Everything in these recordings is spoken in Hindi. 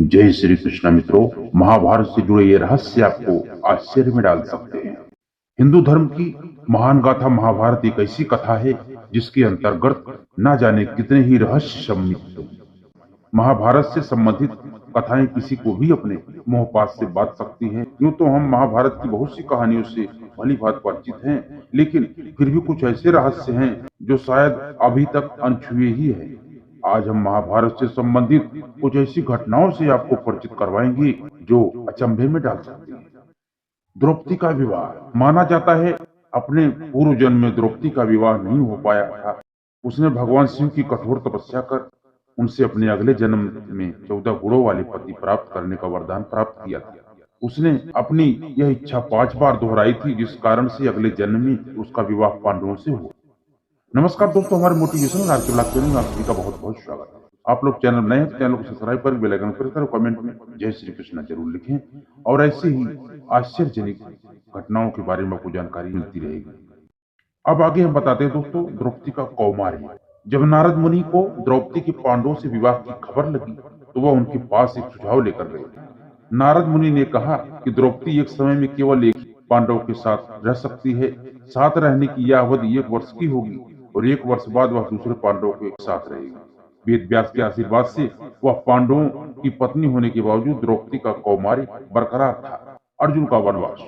जय श्री कृष्ण मित्रों। महाभारत से जुड़े ये रहस्य आपको आश्चर्य में डाल सकते हैं। हिंदू धर्म की महान गाथा महाभारत एक ऐसी कथा है जिसके अंतर्गत न जाने कितने ही रहस्य सम्मिलित हैं। महाभारत से संबंधित कथाएं किसी को भी अपने मोहपात से बांध सकती हैं। यूं तो हम महाभारत की बहुत सी कहानियों से भली भांति परिचित हैं, लेकिन फिर भी कुछ ऐसे रहस्य हैं जो शायद अभी तक अनछुए ही हैं। आज हम महाभारत से संबंधित कुछ ऐसी घटनाओं से आपको परिचित करवाएंगे जो अचंभे में डाल सकती है। द्रौपदी का विवाह। माना जाता है अपने पूर्व जन्म में द्रौपदी का विवाह नहीं हो पाया था। उसने भगवान शिव की कठोर तपस्या कर उनसे अपने अगले जन्म में 14 गुणों वाले पति प्राप्त करने का वरदान प्राप्त किया था। उसने अपनी यह इच्छा 5 बार दोहराई थी, जिस कारण से अगले जन्म में उसका विवाह पांडवों से हुआ। नमस्कार दोस्तों, हमारे मोटिवेशनल आर्कियोलॉग चैनल में आप सभी का बहुत बहुत स्वागत है। आप लोग चैनल नए हैं तो चैनल को सब्सक्राइब कर बेल आइकन प्रेस करें, कमेंट में जय श्री कृष्ण जरूर लिखें और ऐसे ही आश्चर्यजनक घटनाओं के बारे में आपको जानकारी मिलती रहेगी। अब आगे हम बताते हैं दोस्तों द्रौपदी का कौमार्य। जब नारद मुनि को द्रौपदी के पांडवों से विवाह की खबर लगी तो वह उनके पास एक सुझाव लेकर गए। नारद मुनि ने कहा कि द्रौपदी एक समय में केवल एक पांडव के साथ रह सकती है। साथ रहने की यह अवधि 1 वर्ष की होगी और 1 वर्ष बाद वह दूसरे पांडवों के साथ रहेगी। वेद व्यास के आशीर्वाद से वह पांडवों की पत्नी होने के बावजूद द्रौपदी का कौमार्य बरकरार था। अर्जुन का वनवास।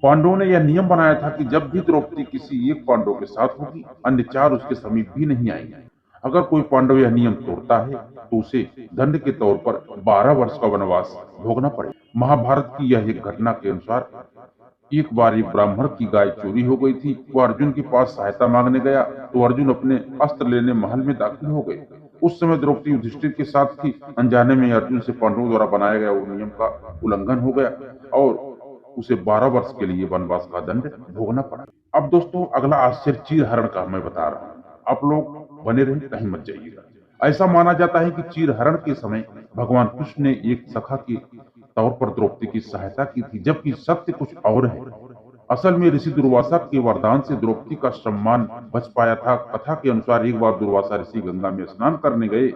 पांडवों ने यह नियम बनाया था कि जब भी द्रौपदी किसी एक पांडव के साथ होगी, अन्य 4 उसके समीप भी नहीं आएंगे। अगर कोई पांडव यह नियम तोड़ता है तो उसे दंड के तौर पर 12 वर्ष का वनवास भोगना पड़ेगा। महाभारत की यह एक घटना के अनुसार एक बार एक ब्राह्मण की गाय चोरी हो गई थी। वह अर्जुन के पास सहायता मांगने गया तो अर्जुन अपने अस्त्र लेने महल में दाखिल हो गए। उस समय द्रौपदी युधिष्ठिर के साथ थी। अनजाने में अर्जुन से पांडवों द्वारा बनाया गया वो नियम का उल्लंघन हो गया और उसे 12 वर्ष के लिए वनवास का दंड भोगना पड़ा। अब दोस्तों अगला आश्चर्य चीरहरण का मैं बता रहा हूँ। आप लोग बने रहे, कहीं मत जाइएगा। ऐसा माना जाता है कि चीरहरण के समय भगवान कृष्ण ने एक सखा के तौर पर द्रौपदी की सहायता की थी, जबकि सत्य कुछ और है। असल में ऋषि दुर्वासा के वरदान से द्रौपदी का सम्मान बच पाया था। कथा के अनुसार एक बार दुर्वासा ऋषि गंगा में स्नान करने गए।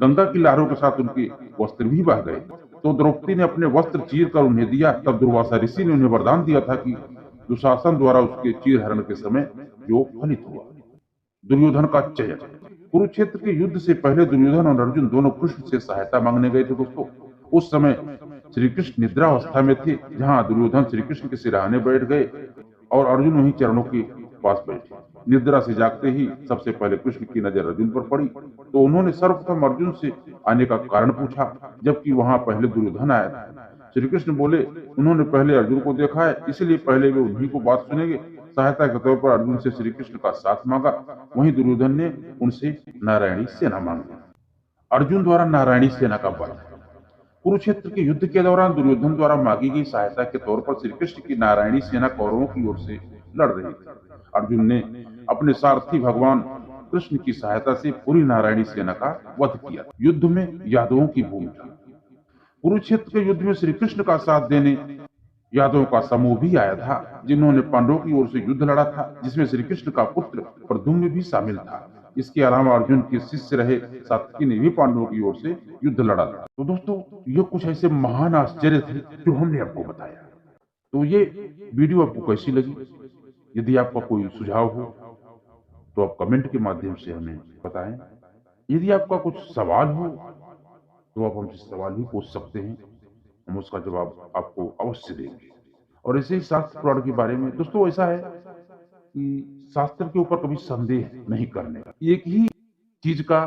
गंगा की लहरों के साथ उनके वस्त्र भी बह गए तो द्रौपदी ने अपने वस्त्र चीर कर उन्हें दिया। तब दुर्वासा ऋषि ने उन्हें वरदान दिया था कि दुशासन द्वारा उसके चीरहरण के समय जो फलित हुआ। दुर्योधन का चयन। कुरुक्षेत्र के युद्ध से पहले दुर्योधन और अर्जुन दोनों कृष्ण से सहायता मांगने गए थे दोस्तों। उस समय श्री कृष्ण निद्रा अवस्था में थे, जहां दुर्योधन श्री कृष्ण के सिरहाने बैठ गए और अर्जुन वहीं चरणों के पास बैठे। निद्रा से जागते ही सबसे पहले कृष्ण की नजर अर्जुन पर पड़ी तो उन्होंने सर्वप्रथम अर्जुन से आने का कारण पूछा, जबकि वहां पहले दुर्योधन आया था। श्री कृष्ण बोले, उन्होंने पहले अर्जुन को देखा है, इसलिए पहले वे उन्हीं को बात सुनेंगे। सहायता के तौर पर अर्जुन से श्री कृष्ण का साथ मांगा। वहीं दुर्योधन ने उनसे नारायणी सेना मांगी। अर्जुन द्वारा नारायणी सेना का वध। कुरुक्षेत्र के युद्ध के दौरान दुर्योधन द्वारा मांगी गई सहायता के तौर पर श्री कृष्ण की नारायणी सेना कौरवों की ओर से लड़ रही थी। अर्जुन ने अपने सारथी भगवान कृष्ण की सहायता से पूरी नारायणी सेना का वध किया। युद्ध में यादवों की भूमिका। कुरुक्षेत्र के युद्ध में श्री कृष्ण का साथ देने यादवों का समूह भी आया था, जिन्होंने पांडवों की ओर से युद्ध लड़ा था, जिसमें श्री कृष्ण का पुत्र प्रद्युम्न भी शामिल था। इसके अलावा अर्जुन के शिष्य रहे सात्विकी ने भी पांडवों की ओर से युद्ध लड़ा था। तो दोस्तों ये कुछ ऐसे महान आश्चर्य थे जो हमने आपको बताया। तो ये वीडियो आपको कैसी लगी? यदि आपका कोई सुझाव हो तो आप कमेंट के माध्यम से हमें बताएं। यदि आपका कुछ सवाल हो तो आप हमसे सवाल भी पूछ सकते हैं, हम उसका जवाब आपको अवश्य देंगे। और ऐसे ही शास्त्र पुराण के बारे में दोस्तों ऐसा है कि शास्त्र के ऊपर कभी संदेह नहीं करने का। एक ही चीज का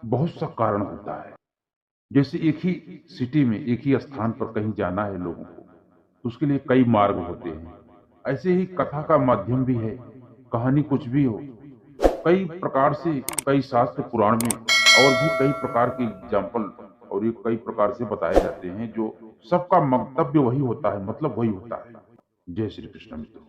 बहुत सा कारण होता है। जैसे एक ही सिटी में एक ही स्थान पर कहीं जाना है लोगों को तो उसके लिए कई मार्ग होते हैं। ऐसे ही कथा का माध्यम भी है। कहानी कुछ भी हो, कई प्रकार से कई शास्त्र पुराण में और भी कई प्रकार के एग्जाम्पल और ये कई प्रकार से बताए जाते हैं, जो सबका मंतव्य वही होता है, मतलब वही होता है। जय श्री कृष्ण मित्रों।